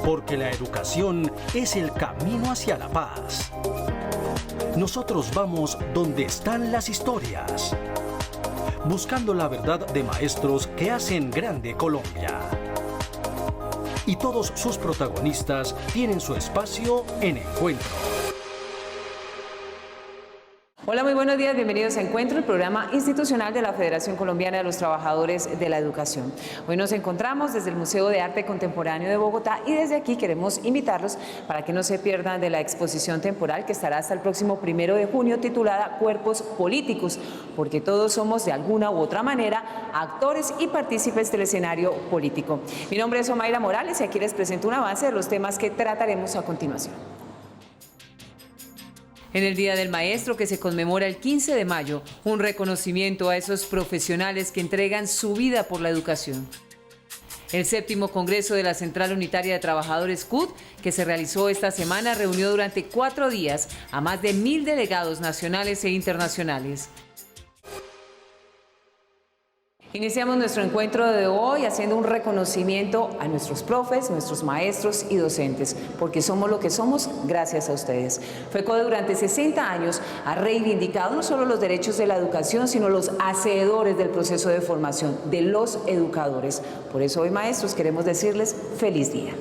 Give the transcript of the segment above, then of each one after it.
porque la educación es el camino hacia la paz. Nosotros vamos donde están las historias, buscando la verdad de maestros que hacen grande Colombia. Y todos sus protagonistas tienen su espacio en Encuentro. Hola, muy buenos días, bienvenidos a Encuentro, el programa institucional de la Federación Colombiana de los Trabajadores de la Educación. Hoy nos encontramos desde el Museo de Arte Contemporáneo de Bogotá y desde aquí queremos invitarlos para que no se pierdan de la exposición temporal que estará hasta el próximo 1 de junio titulada Cuerpos Políticos, porque todos somos de alguna u otra manera actores y partícipes del escenario político. Mi nombre es Omaira Morales y aquí les presento un avance de los temas que trataremos a continuación. En el Día del Maestro, que se conmemora el 15 de mayo, un reconocimiento a esos profesionales que entregan su vida por la educación. El 7º Congreso de la Central Unitaria de Trabajadores CUT, que se realizó esta semana, reunió durante 4 días a más de 1000 delegados nacionales e internacionales. Iniciamos nuestro encuentro de hoy haciendo un reconocimiento a nuestros profes, nuestros maestros y docentes, porque somos lo que somos gracias a ustedes. FECODE durante 60 años ha reivindicado no solo los derechos de la educación, sino los hacedores del proceso de formación, de los educadores. Por eso hoy, maestros, queremos decirles feliz día.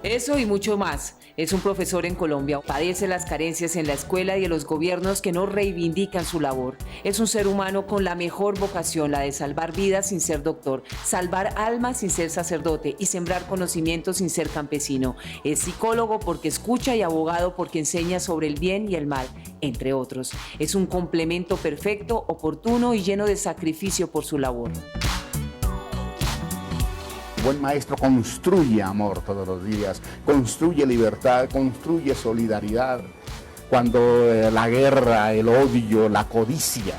Eso y mucho más. Es un profesor en Colombia, padece las carencias en la escuela y en los gobiernos que no reivindican su labor. Es un ser humano con la mejor vocación, la de salvar vidas sin ser doctor, salvar almas sin ser sacerdote y sembrar conocimiento sin ser campesino. Es psicólogo porque escucha y abogado porque enseña sobre el bien y el mal, entre otros. Es un complemento perfecto, oportuno y lleno de sacrificio por su labor. Buen maestro construye amor todos los días, construye libertad, construye solidaridad. Cuando la guerra, el odio, la codicia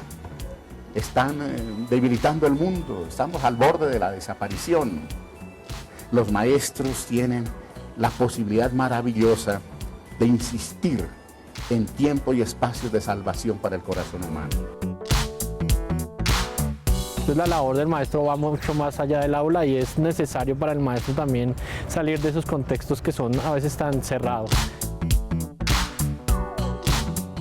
están debilitando el mundo, estamos al borde de la desaparición. Los maestros tienen la posibilidad maravillosa de insistir en tiempo y espacios de salvación para el corazón humano. Entonces la labor del maestro va mucho más allá del aula y es necesario para el maestro también salir de esos contextos que son a veces tan cerrados.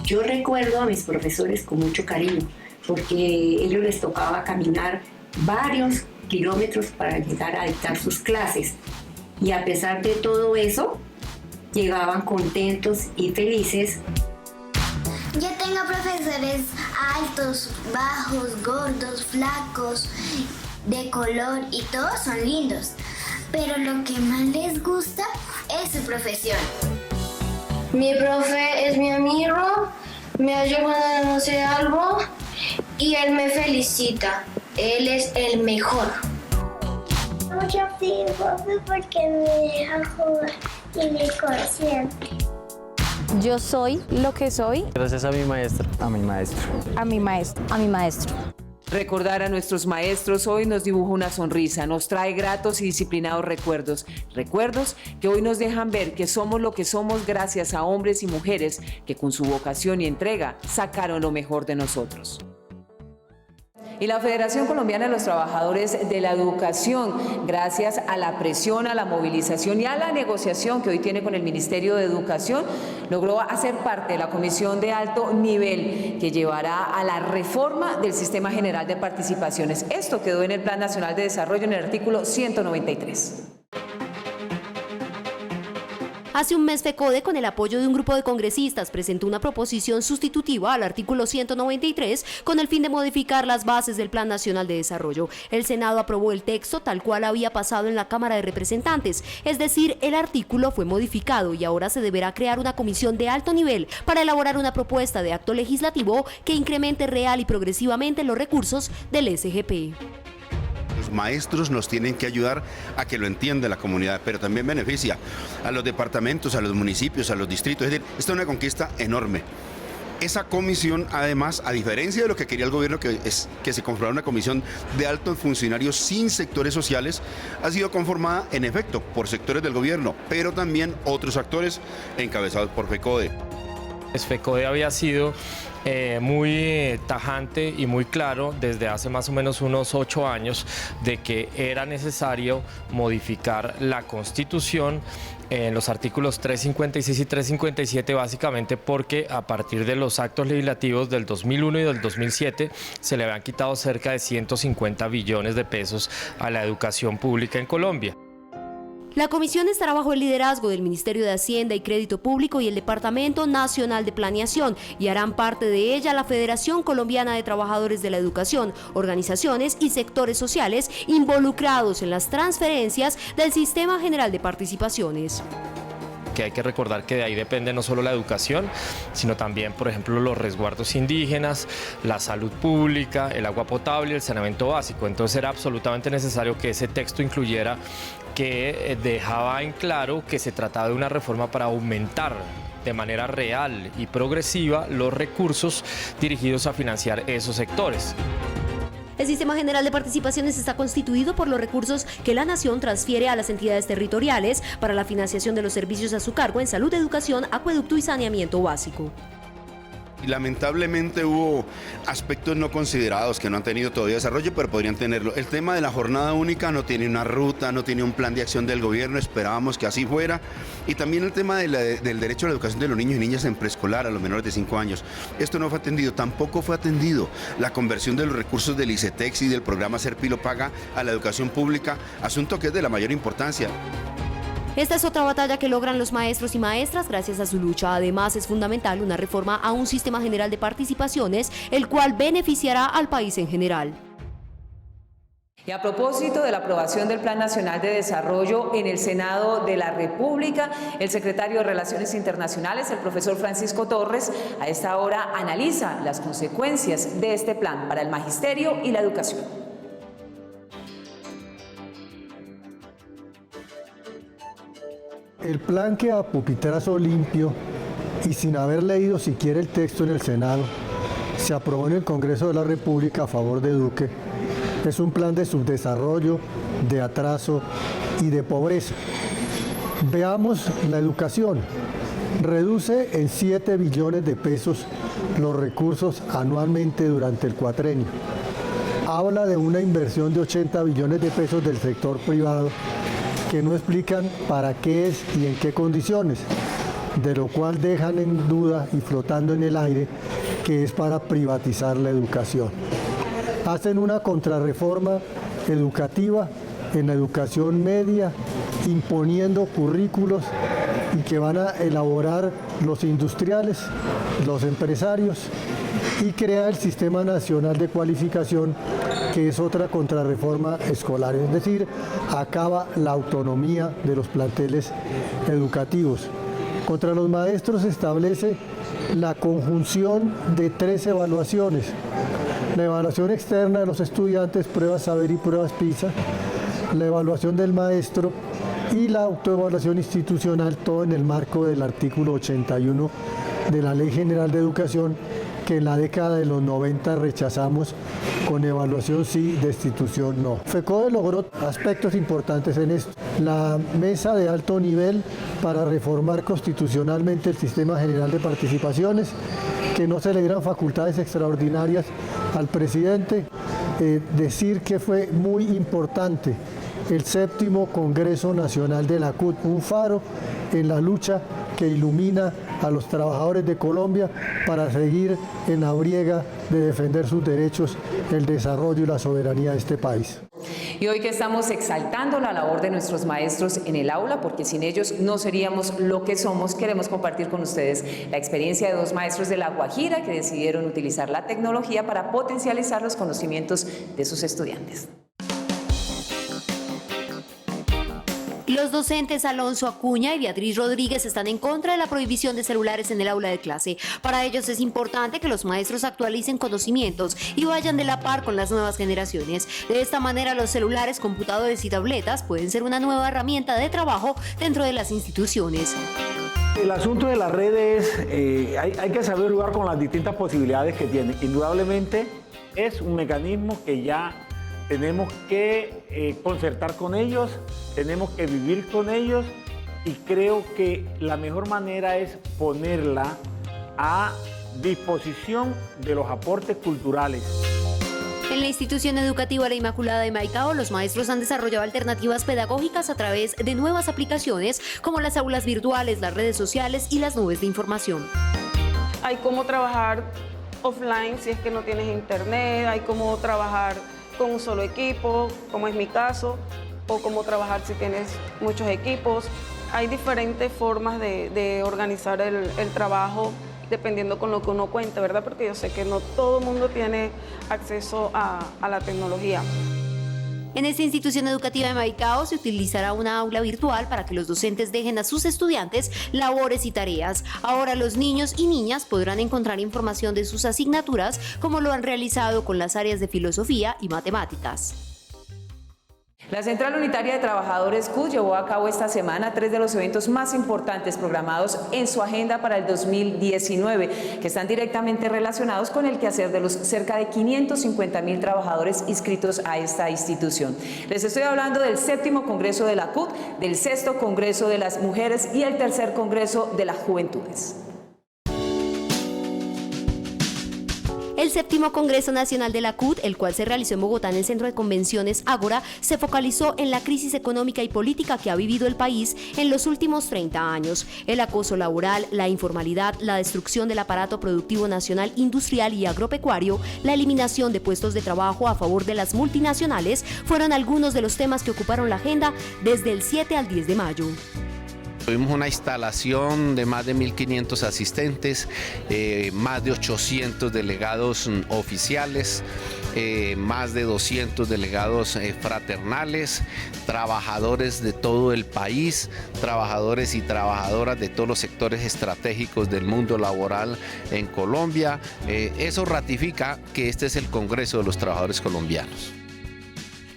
Yo recuerdo a mis profesores con mucho cariño porque a ellos les tocaba caminar varios kilómetros para llegar a dictar sus clases y a pesar de todo eso llegaban contentos y felices. Yo tengo profesores altos, bajos, gordos, flacos, de color y todos son lindos. Pero lo que más les gusta es su profesión. Mi profe es mi amigo, me ayuda cuando no sé algo y él me felicita. Él es el mejor. Mucho sí, profe, porque me deja jugar y me consiente. Yo soy lo que soy Gracias a mi maestro. A mi maestro. a mi maestro, a mi maestro. Recordar a nuestros maestros hoy nos dibuja una sonrisa, nos trae gratos y disciplinados recuerdos. Recuerdos que hoy nos dejan ver que somos lo que somos gracias a hombres y mujeres que con su vocación y entrega sacaron lo mejor de nosotros. Y la Federación Colombiana de los Trabajadores de la Educación, gracias a la presión, a la movilización y a la negociación que hoy tiene con el Ministerio de Educación, logró hacer parte de la comisión de alto nivel que llevará a la reforma del Sistema General de Participaciones. Esto quedó en el Plan Nacional de Desarrollo en el artículo 193. Hace un mes FECODE, con el apoyo de un grupo de congresistas, presentó una proposición sustitutiva al artículo 193 con el fin de modificar las bases del Plan Nacional de Desarrollo. El Senado aprobó el texto tal cual había pasado en la Cámara de Representantes, es decir, el artículo fue modificado y ahora se deberá crear una comisión de alto nivel para elaborar una propuesta de acto legislativo que incremente real y progresivamente los recursos del SGP. Los maestros nos tienen que ayudar a que lo entienda la comunidad, pero también beneficia a los departamentos, a los municipios, a los distritos. Es decir, esta es una conquista enorme. Esa comisión, además, a diferencia de lo que quería el gobierno, que se conformara una comisión de altos funcionarios sin sectores sociales, ha sido conformada, en efecto, por sectores del gobierno, pero también otros actores encabezados por FECODE. FECODE había sido muy tajante y muy claro desde hace más o menos unos 8 años de que era necesario modificar la Constitución en los artículos 356 y 357, básicamente porque a partir de los actos legislativos del 2001 y del 2007 se le habían quitado cerca de 150 billones de pesos a la educación pública en Colombia. La comisión estará bajo el liderazgo del Ministerio de Hacienda y Crédito Público y el Departamento Nacional de Planeación, y harán parte de ella la Federación Colombiana de Trabajadores de la Educación, organizaciones y sectores sociales involucrados en las transferencias del Sistema General de Participaciones. Que hay que recordar que de ahí depende no solo la educación, sino también, por ejemplo, los resguardos indígenas, la salud pública, el agua potable y el saneamiento básico. Entonces era absolutamente necesario que ese texto incluyera que dejaba en claro que se trataba de una reforma para aumentar de manera real y progresiva los recursos dirigidos a financiar esos sectores. El Sistema General de Participaciones está constituido por los recursos que la Nación transfiere a las entidades territoriales para la financiación de los servicios a su cargo en salud, educación, acueducto y saneamiento básico. Y lamentablemente hubo aspectos no considerados que no han tenido todavía desarrollo, pero podrían tenerlo. El tema de la jornada única no tiene una ruta, no tiene un plan de acción del gobierno, esperábamos que así fuera. Y también el tema del derecho a la educación de los niños y niñas en preescolar, a los menores de 5 años. Esto no fue atendido, tampoco fue atendido la conversión de los recursos del ICETEX y del programa Serpilo Paga a la educación pública, asunto que es de la mayor importancia. Esta es otra batalla que logran los maestros y maestras gracias a su lucha. Además, es fundamental una reforma a un sistema general de participaciones, el cual beneficiará al país en general. Y a propósito de la aprobación del Plan Nacional de Desarrollo en el Senado de la República, el secretario de Relaciones Internacionales, el profesor Francisco Torres, a esta hora analiza las consecuencias de este plan para el magisterio y la educación. El plan que a pupitazo limpio y sin haber leído siquiera el texto en el Senado, se aprobó en el Congreso de la República a favor de Duque. Es un plan de subdesarrollo, de atraso y de pobreza. Veamos la educación. Reduce en 7 billones de pesos los recursos anualmente durante el cuatrenio. Habla de una inversión de 80 billones de pesos del sector privado que no explican para qué es y en qué condiciones, de lo cual dejan en duda y flotando en el aire que es para privatizar la educación. Hacen una contrarreforma educativa en la educación media, imponiendo currículos y que van a elaborar los industriales, los empresarios, y crea el Sistema Nacional de Cualificación, que es otra contrarreforma escolar, es decir, acaba la autonomía de los planteles educativos. Contra los maestros establece la conjunción de 3 evaluaciones: la evaluación externa de los estudiantes, pruebas saber y pruebas PISA, la evaluación del maestro y la autoevaluación institucional, todo en el marco del artículo 81 de la Ley General de Educación, que en la década de los 90 rechazamos con evaluación sí, destitución no. FECODE logró aspectos importantes en esto. La mesa de alto nivel para reformar constitucionalmente el Sistema General de Participaciones, que no se le dieran facultades extraordinarias al presidente. Decir que fue muy importante el 7º Congreso Nacional de la CUT, un faro en la lucha que ilumina a los trabajadores de Colombia para seguir en la briega de defender sus derechos, el desarrollo y la soberanía de este país. Y hoy que estamos exaltando la labor de nuestros maestros en el aula, porque sin ellos no seríamos lo que somos, queremos compartir con ustedes la experiencia de 2 maestros de La Guajira que decidieron utilizar la tecnología para potencializar los conocimientos de sus estudiantes. Los docentes Alonso Acuña y Beatriz Rodríguez están en contra de la prohibición de celulares en el aula de clase. Para ellos es importante que los maestros actualicen conocimientos y vayan de la par con las nuevas generaciones. De esta manera, los celulares, computadores y tabletas pueden ser una nueva herramienta de trabajo dentro de las instituciones. El asunto de las redes, hay que saber jugar con las distintas posibilidades que tiene. Indudablemente es un mecanismo que ya tenemos que concertar con ellos, tenemos que vivir con ellos, y creo que la mejor manera es ponerla a disposición de los aportes culturales. En la institución educativa La Inmaculada de Maicao, los maestros han desarrollado alternativas pedagógicas a través de nuevas aplicaciones como las aulas virtuales, las redes sociales y las nubes de información. Hay cómo trabajar offline si es que no tienes internet, hay cómo trabajar con un solo equipo, como es mi caso, o cómo trabajar si tienes muchos equipos. Hay diferentes formas de organizar el trabajo dependiendo con lo que uno cuente, ¿verdad? Porque yo sé que no todo el mundo tiene acceso a la tecnología. En esta institución educativa de Maicao se utilizará una aula virtual para que los docentes dejen a sus estudiantes labores y tareas. Ahora los niños y niñas podrán encontrar información de sus asignaturas como lo han realizado con las áreas de filosofía y matemáticas. La Central Unitaria de Trabajadores CUT llevó a cabo esta semana 3 de los eventos más importantes programados en su agenda para el 2019, que están directamente relacionados con el quehacer de los cerca de 550.000 trabajadores inscritos a esta institución. Les estoy hablando del 7º Congreso de la CUT, del 6º Congreso de las Mujeres y el 3er Congreso de las Juventudes. El 7º Congreso Nacional de la CUT, el cual se realizó en Bogotá en el Centro de Convenciones Ágora, se focalizó en la crisis económica y política que ha vivido el país en los últimos 30 años. El acoso laboral, la informalidad, la destrucción del aparato productivo nacional, industrial y agropecuario, la eliminación de puestos de trabajo a favor de las multinacionales, fueron algunos de los temas que ocuparon la agenda desde el 7 al 10 de mayo. Tuvimos una instalación de más de 1.500 asistentes, más de 800 delegados oficiales, más de 200 delegados fraternales, trabajadores de todo el país, trabajadores y trabajadoras de todos los sectores estratégicos del mundo laboral en Colombia. Eso ratifica que este es el Congreso de los Trabajadores Colombianos.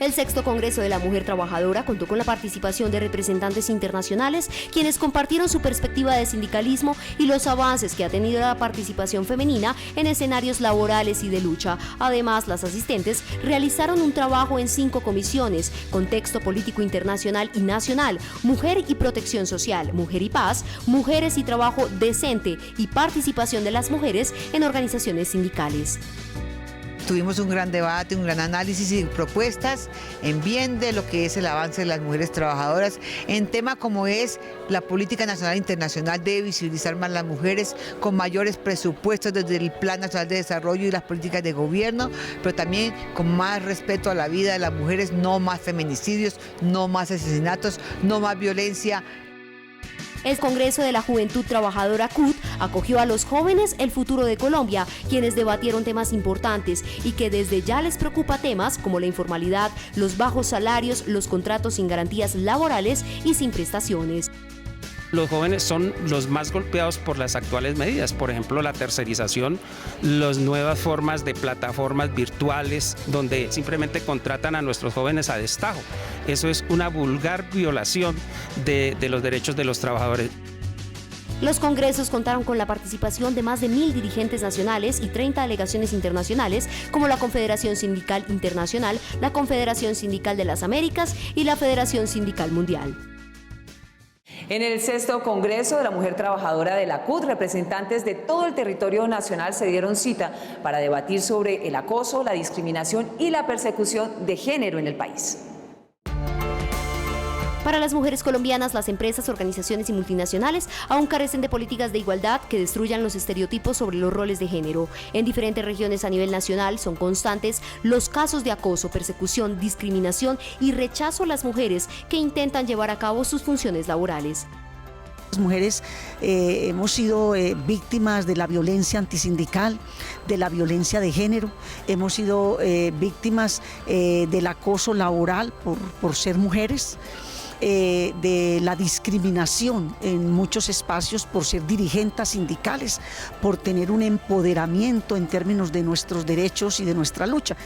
El 6º Congreso de la Mujer Trabajadora contó con la participación de representantes internacionales, quienes compartieron su perspectiva de sindicalismo y los avances que ha tenido la participación femenina en escenarios laborales y de lucha. Además, las asistentes realizaron un trabajo en 5 comisiones: contexto político internacional y nacional, mujer y protección social, mujer y paz, mujeres y trabajo decente y participación de las mujeres en organizaciones sindicales. Tuvimos un gran debate, un gran análisis y propuestas en bien de lo que es el avance de las mujeres trabajadoras en temas como es la política nacional e internacional. Debe visibilizar más a las mujeres con mayores presupuestos desde el Plan Nacional de Desarrollo y las políticas de gobierno, pero también con más respeto a la vida de las mujeres, no más feminicidios, no más asesinatos, no más violencia. El Congreso de la Juventud Trabajadora CUT acogió a los jóvenes El Futuro de Colombia, quienes debatieron temas importantes y que desde ya les preocupa temas como la informalidad, los bajos salarios, los contratos sin garantías laborales y sin prestaciones. Los jóvenes son los más golpeados por las actuales medidas, por ejemplo la tercerización, las nuevas formas de plataformas virtuales donde simplemente contratan a nuestros jóvenes a destajo. Eso es una vulgar violación de los derechos de los trabajadores. Los congresos contaron con la participación de más de 1.000 dirigentes nacionales y 30 delegaciones internacionales, como la Confederación Sindical Internacional, la Confederación Sindical de las Américas y la Federación Sindical Mundial. En el 6º Congreso de la Mujer Trabajadora de la CUT, representantes de todo el territorio nacional se dieron cita para debatir sobre el acoso, la discriminación y la persecución de género en el país. Para las mujeres colombianas, las empresas, organizaciones y multinacionales aún carecen de políticas de igualdad que destruyan los estereotipos sobre los roles de género. En diferentes regiones a nivel nacional son constantes los casos de acoso, persecución, discriminación y rechazo a las mujeres que intentan llevar a cabo sus funciones laborales. Las mujeres hemos sido víctimas de la violencia antisindical, de la violencia de género, hemos sido víctimas del acoso laboral por ser mujeres. De la discriminación en muchos espacios por ser dirigentes sindicales, por tener un empoderamiento en términos de nuestros derechos y de nuestra lucha.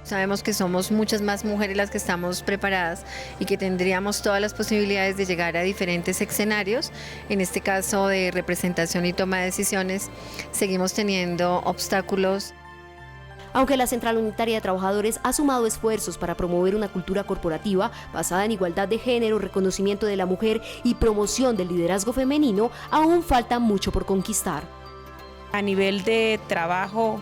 Sabemos que somos muchas más mujeres las que estamos preparadas y que tendríamos todas las posibilidades de llegar a diferentes escenarios. En este caso de representación y toma de decisiones, seguimos teniendo obstáculos. Aunque la Central Unitaria de Trabajadores ha sumado esfuerzos para promover una cultura corporativa basada en igualdad de género, reconocimiento de la mujer y promoción del liderazgo femenino, aún falta mucho por conquistar. A nivel de trabajo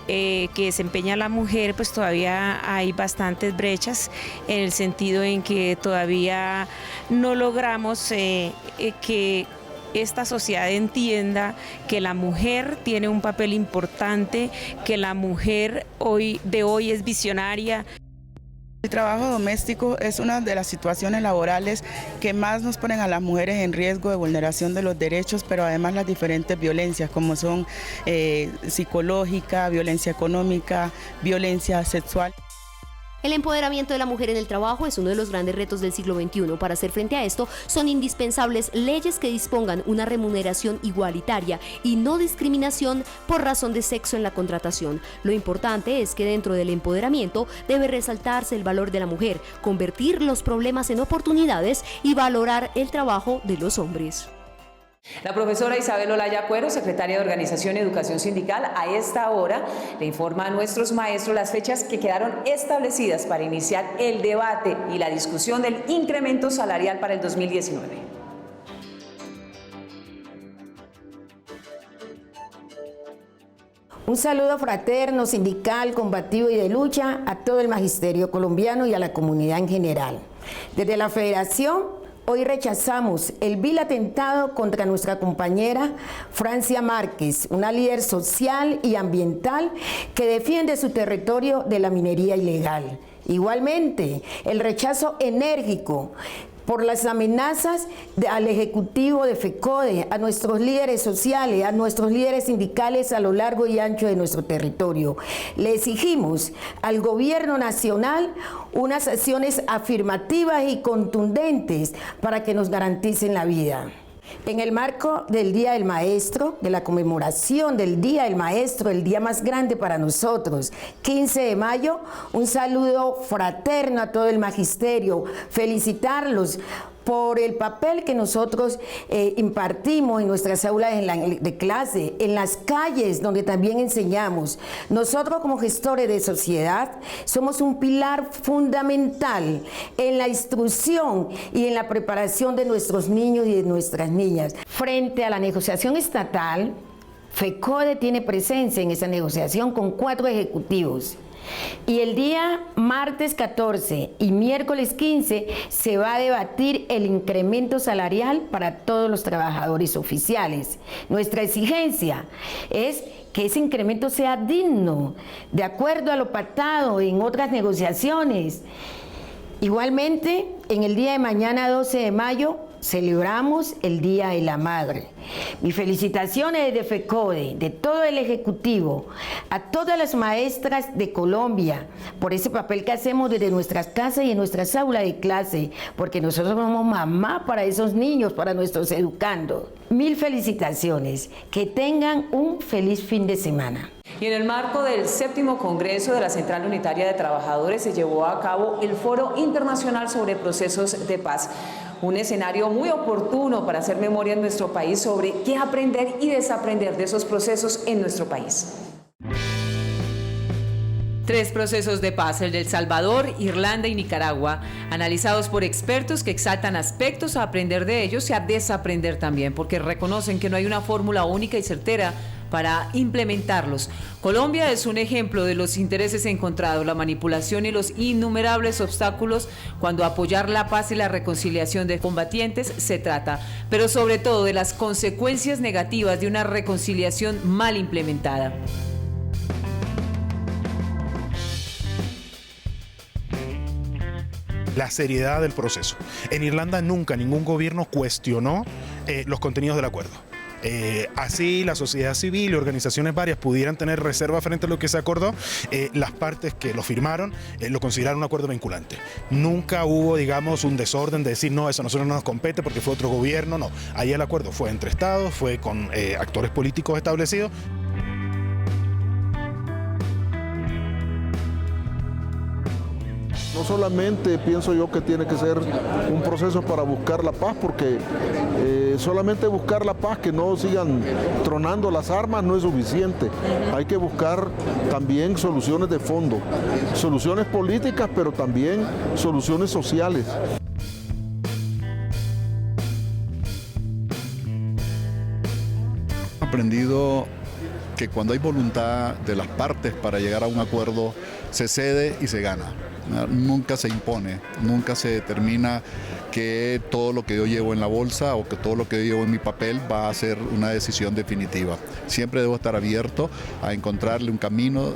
que desempeña la mujer, pues todavía hay bastantes brechas en el sentido en que todavía no logramos que esta sociedad entienda que la mujer tiene un papel importante, que la mujer de hoy es visionaria. El trabajo doméstico es una de las situaciones laborales que más nos ponen a las mujeres en riesgo de vulneración de los derechos, pero además las diferentes violencias como son psicológica, violencia económica, violencia sexual. El empoderamiento de la mujer en el trabajo es uno de los grandes retos del siglo XXI. Para hacer frente a esto, son indispensables leyes que dispongan una remuneración igualitaria y no discriminación por razón de sexo en la contratación. Lo importante es que dentro del empoderamiento debe resaltarse el valor de la mujer, convertir los problemas en oportunidades y valorar el trabajo de los hombres. La profesora Isabel Olaya Cuero, secretaria de Organización y Educación Sindical, a esta hora le informa a nuestros maestros las fechas que quedaron establecidas para iniciar el debate y la discusión del incremento salarial para el 2019. Un saludo fraterno, sindical, combativo y de lucha a todo el magisterio colombiano y a la comunidad en general. Desde la Federación, hoy rechazamos el vil atentado contra nuestra compañera Francia Márquez, una líder social y ambiental que defiende su territorio de la minería ilegal. Igualmente, el rechazo enérgico por las amenazas al Ejecutivo de FECODE, a nuestros líderes sociales, a nuestros líderes sindicales a lo largo y ancho de nuestro territorio. Le exigimos al Gobierno Nacional unas acciones afirmativas y contundentes para que nos garanticen la vida. En el marco del Día del Maestro, de la conmemoración del Día del Maestro, el día más grande para nosotros, 15 de mayo, un saludo fraterno a todo el magisterio, felicitarlos por el papel que nosotros impartimos en nuestras aulas de clase, en las calles donde también enseñamos. Nosotros como gestores de sociedad somos un pilar fundamental en la instrucción y en la preparación de nuestros niños y de nuestras niñas. Frente a la negociación estatal, FECODE tiene presencia en esa negociación con 4 ejecutivos. Y el día martes 14 y miércoles 15 se va a debatir el incremento salarial para todos los trabajadores oficiales. Nuestra exigencia es que ese incremento sea digno, de acuerdo a lo pactado en otras negociaciones. Igualmente, en el día de mañana, 12 de mayo, celebramos el Día de la Madre. Mis felicitaciones desde FECODE, de todo el Ejecutivo, a todas las maestras de Colombia, por ese papel que hacemos desde nuestras casas y en nuestras aulas de clase, porque nosotros somos mamá para esos niños, para nuestros educandos. Mil felicitaciones, que tengan un feliz fin de semana. Y en el marco del 7º Congreso de la Central Unitaria de Trabajadores se llevó a cabo el Foro Internacional sobre Procesos de Paz. Un escenario muy oportuno para hacer memoria en nuestro país sobre qué aprender y desaprender de esos procesos en nuestro país. 3 procesos de paz, el de El Salvador, Irlanda y Nicaragua, analizados por expertos que exaltan aspectos a aprender de ellos y a desaprender también, porque reconocen que no hay una fórmula única y certera para implementarlos. Colombia es un ejemplo de los intereses encontrados, la manipulación y los innumerables obstáculos cuando apoyar la paz y la reconciliación de combatientes se trata, pero sobre todo de las consecuencias negativas de una reconciliación mal implementada. La seriedad del proceso. En Irlanda nunca ningún gobierno cuestionó los contenidos del acuerdo. Así la sociedad civil y organizaciones varias pudieran tener reserva frente a lo que se acordó, las partes que lo firmaron lo consideraron un acuerdo vinculante. Nunca hubo, digamos, un desorden de decir, no, eso a nosotros no nos compete porque fue otro gobierno, no. Ahí el acuerdo fue entre estados, fue con actores políticos establecidos. No solamente pienso yo que tiene que ser un proceso para buscar la paz, porque solamente buscar la paz, que no sigan tronando las armas, no es suficiente. Hay que buscar también soluciones de fondo, soluciones políticas, pero también soluciones sociales. He aprendido que cuando hay voluntad de las partes para llegar a un acuerdo, se cede y se gana. Nunca se impone, nunca se determina que todo lo que yo llevo en la bolsa o que todo lo que yo llevo en mi papel va a ser una decisión definitiva. Siempre debo estar abierto a encontrarle un camino,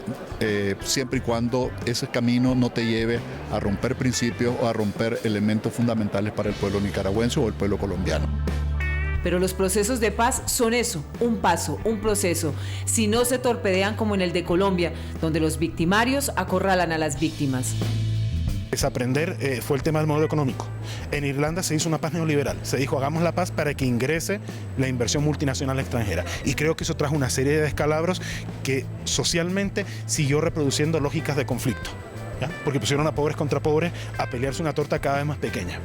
siempre y cuando ese camino no te lleve a romper principios o a romper elementos fundamentales para el pueblo nicaragüense o el pueblo colombiano. Pero los procesos de paz son eso, un paso, un proceso. Si no se torpedean como en el de Colombia, donde los victimarios acorralan a las víctimas. Desaprender fue el tema del modelo económico. En Irlanda se hizo una paz neoliberal. Se dijo, hagamos la paz para que ingrese la inversión multinacional extranjera. Y creo que eso trajo una serie de descalabros que socialmente siguió reproduciendo lógicas de conflicto, ¿ya? Porque pusieron a pobres contra pobres a pelearse una torta cada vez más pequeña.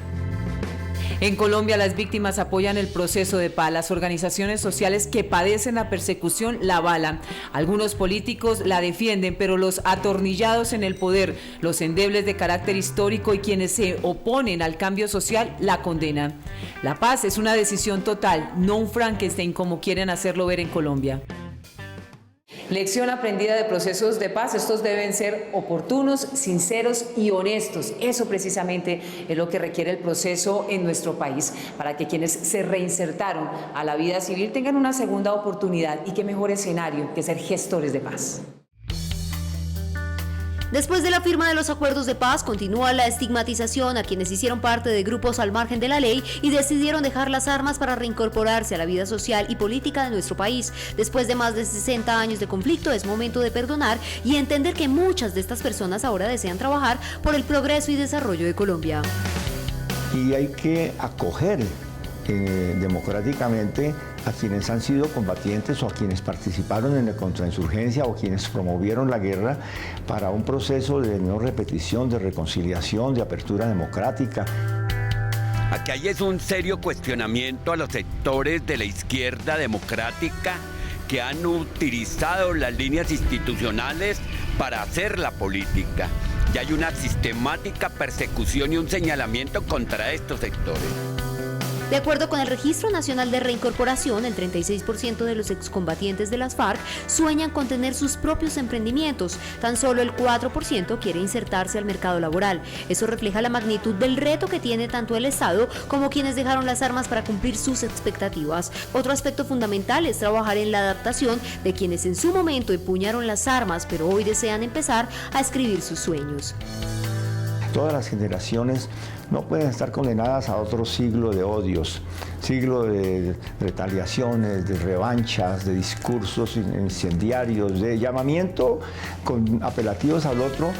En Colombia, las víctimas apoyan el proceso de paz. Las organizaciones sociales que padecen la persecución la avalan. Algunos políticos la defienden, pero los atornillados en el poder, los endebles de carácter histórico y quienes se oponen al cambio social la condenan. La paz es una decisión total, no un Frankenstein como quieren hacerlo ver en Colombia. Lección aprendida de procesos de paz, estos deben ser oportunos, sinceros y honestos. Eso precisamente es lo que requiere el proceso en nuestro país, para que quienes se reinsertaron a la vida civil tengan una segunda oportunidad, y qué mejor escenario que ser gestores de paz. Después de la firma de los acuerdos de paz, continúa la estigmatización a quienes hicieron parte de grupos al margen de la ley y decidieron dejar las armas para reincorporarse a la vida social y política de nuestro país. Después de más de 60 años de conflicto, es momento de perdonar y entender que muchas de estas personas ahora desean trabajar por el progreso y desarrollo de Colombia. Y hay que acoger democráticamente a quienes han sido combatientes o a quienes participaron en la contrainsurgencia o quienes promovieron la guerra para un proceso de no repetición, de reconciliación, de apertura democrática. Aquí hay es un serio cuestionamiento a los sectores de la izquierda democrática que han utilizado las líneas institucionales para hacer la política. Y hay una sistemática persecución y un señalamiento contra estos sectores. De acuerdo con el Registro Nacional de Reincorporación, el 36% de los excombatientes de las FARC sueñan con tener sus propios emprendimientos. Tan solo el 4% quiere insertarse al mercado laboral. Eso refleja la magnitud del reto que tiene tanto el Estado como quienes dejaron las armas para cumplir sus expectativas. Otro aspecto fundamental es trabajar en la adaptación de quienes en su momento empuñaron las armas, pero hoy desean empezar a escribir sus sueños. Todas las generaciones no pueden estar condenadas a otro siglo de odios, siglo de retaliaciones, de revanchas, de discursos incendiarios, de llamamiento con apelativos al otro,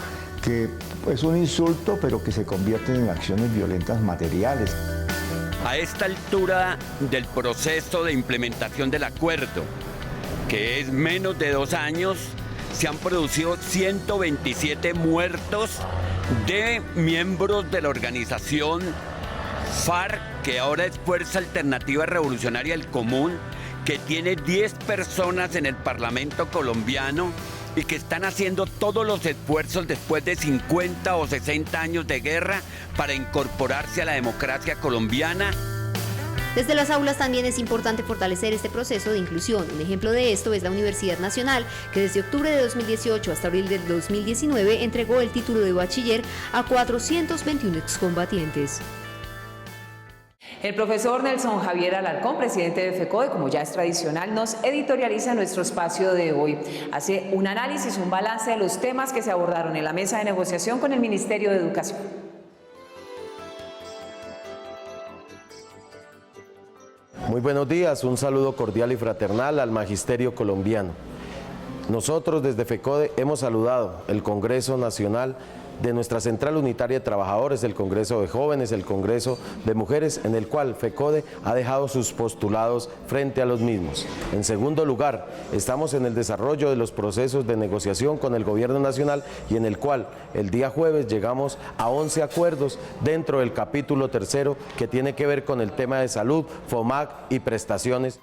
que es un insulto, pero que se convierten en acciones violentas materiales. A esta altura del proceso de implementación del acuerdo, que es menos de 2 años, se han producido 127 muertos de miembros de la organización FARC, que ahora es Fuerza Alternativa Revolucionaria del Común, que tiene 10 personas en el Parlamento colombiano y que están haciendo todos los esfuerzos después de 50 o 60 años de guerra para incorporarse a la democracia colombiana. Desde las aulas también es importante fortalecer este proceso de inclusión. Un ejemplo de esto es la Universidad Nacional, que desde octubre de 2018 hasta abril del 2019 entregó el título de bachiller a 421 excombatientes. El profesor Nelson Javier Alarcón, presidente de FECODE, como ya es tradicional, nos editorializa nuestro espacio de hoy. Hace un análisis, un balance de los temas que se abordaron en la mesa de negociación con el Ministerio de Educación. Muy buenos días, un saludo cordial y fraternal al Magisterio colombiano. Nosotros desde FECODE hemos saludado el Congreso Nacional de nuestra Central Unitaria de Trabajadores, el Congreso de Jóvenes, el Congreso de Mujeres, en el cual FECODE ha dejado sus postulados frente a los mismos. En segundo lugar, estamos en el desarrollo de los procesos de negociación con el Gobierno Nacional y en el cual el día jueves llegamos a 11 acuerdos dentro del capítulo 3 que tiene que ver con el tema de salud, FOMAC y prestaciones.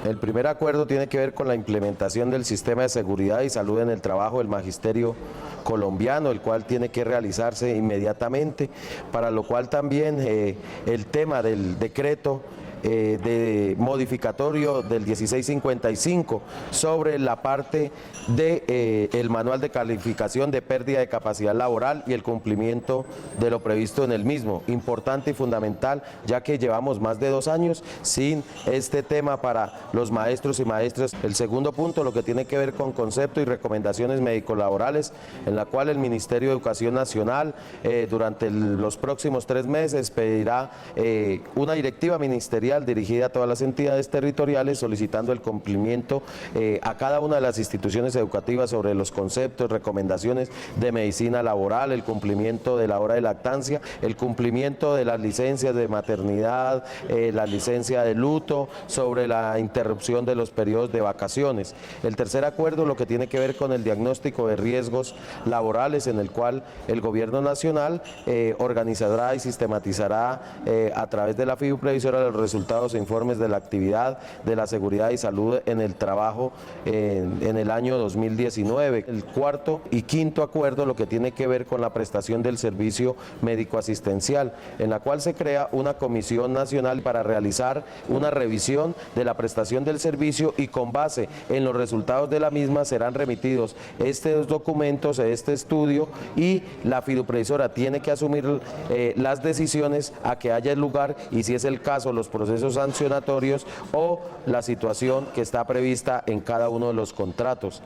El primer acuerdo tiene que ver con la implementación del sistema de seguridad y salud en el trabajo del magisterio colombiano, el cual tiene que realizarse inmediatamente, para lo cual también el tema del decreto de modificatorio del 1655 sobre la parte de el manual de calificación de pérdida de capacidad laboral y el cumplimiento de lo previsto en el mismo. Importante y fundamental, ya que llevamos más de 2 años sin este tema para los maestros y maestras. El segundo punto, lo que tiene que ver con concepto y recomendaciones médico-laborales, en la cual el Ministerio de Educación Nacional durante los próximos 3 meses pedirá una directiva ministerial dirigida a todas las entidades territoriales solicitando el cumplimiento a cada una de las instituciones educativas sobre los conceptos, recomendaciones de medicina laboral, el cumplimiento de la hora de lactancia, el cumplimiento de las licencias de maternidad, la licencia de luto, sobre la interrupción de los periodos de vacaciones. El tercer acuerdo, lo que tiene que ver con el diagnóstico de riesgos laborales, en el cual el Gobierno Nacional organizará y sistematizará a través de la FIU Previsora los resultados e informes de la actividad de la seguridad y salud en el trabajo en el año 2019. El cuarto y quinto acuerdo, lo que tiene que ver con la prestación del servicio médico-asistencial, en la cual se crea una comisión nacional para realizar una revisión de la prestación del servicio y con base en los resultados de la misma serán remitidos estos documentos, este estudio, y la fiduprevisora tiene que asumir las decisiones a que haya lugar y, si es el caso, los procesos sancionatorios o la situación que está prevista en cada uno de los contratos.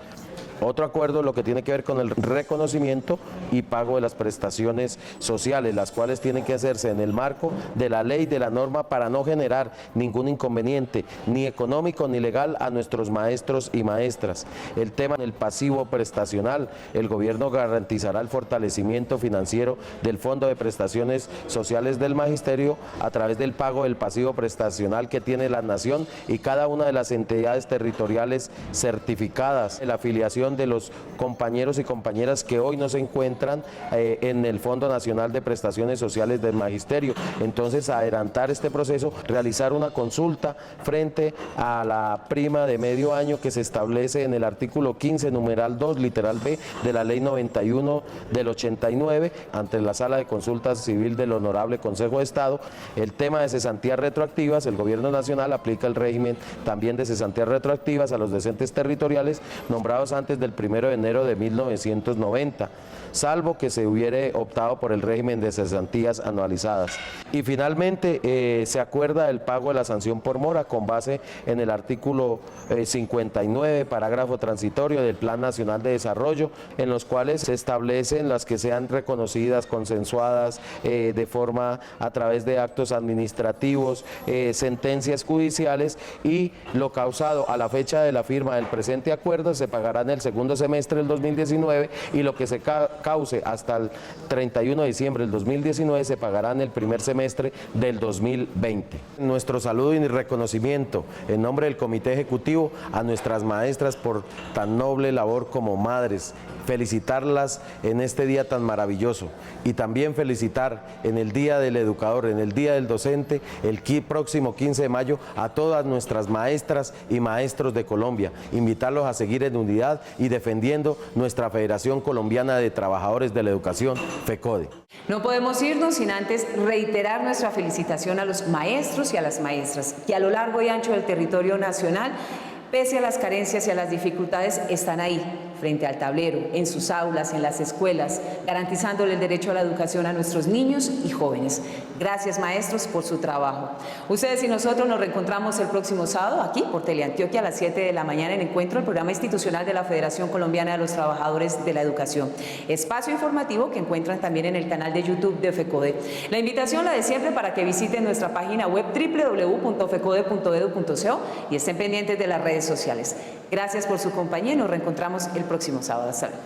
Otro acuerdo, lo que tiene que ver con el reconocimiento y pago de las prestaciones sociales, las cuales tienen que hacerse en el marco de la ley, de la norma, para no generar ningún inconveniente, ni económico ni legal, a nuestros maestros y maestras. El tema del pasivo prestacional, el gobierno garantizará el fortalecimiento financiero del Fondo de Prestaciones Sociales del Magisterio a través del pago del pasivo prestacional que tiene la Nación y cada una de las entidades territoriales certificadas. La afiliación de los compañeros y compañeras que hoy no se encuentran en el Fondo Nacional de Prestaciones Sociales del Magisterio. Entonces, adelantar este proceso, realizar una consulta frente a la prima de medio año que se establece en el artículo 15, numeral 2, literal B, de la Ley 91 del 89, ante la Sala de Consultas Civil del Honorable Consejo de Estado. El tema de cesantías retroactivas, el Gobierno Nacional aplica el régimen también de cesantías retroactivas a los docentes territoriales nombrados antes del 1 de enero de 1990, salvo que se hubiere optado por el régimen de cesantías anualizadas. Y finalmente se acuerda el pago de la sanción por mora con base en el artículo 59, parágrafo transitorio del Plan Nacional de Desarrollo, en los cuales se establecen las que sean reconocidas, consensuadas de forma a través de actos administrativos, sentencias judiciales, y lo causado a la fecha de la firma del presente acuerdo se pagará en el segundo semestre del 2019 y lo que se cause hasta el 31 de diciembre del 2019 se pagará en el primer semestre del 2020. Nuestro saludo y reconocimiento en nombre del Comité Ejecutivo a nuestras maestras por tan noble labor como madres. Felicitarlas en este día tan maravilloso y también felicitar en el Día del Educador, en el Día del Docente, el próximo 15 de mayo, a todas nuestras maestras y maestros de Colombia. Invitarlos a seguir en unidad y defendiendo nuestra Federación Colombiana de Trabajadores de la Educación, FECODE. No podemos irnos sin antes reiterar nuestra felicitación a los maestros y a las maestras, que a lo largo y ancho del territorio nacional, pese a las carencias y a las dificultades, están ahí, frente al tablero, en sus aulas, en las escuelas, garantizándole el derecho a la educación a nuestros niños y jóvenes. Gracias, maestros, por su trabajo. Ustedes y nosotros nos reencontramos el próximo sábado aquí por Teleantioquia a las 7 de la mañana en Encuentro, el programa institucional de la Federación Colombiana de los Trabajadores de la Educación. Espacio informativo que encuentran también en el canal de YouTube de FECODE. La invitación, la de siempre, para que visiten nuestra página web www.fecode.edu.co y estén pendientes de las redes sociales. Gracias por su compañía y nos reencontramos el próximo sábado. Hasta luego.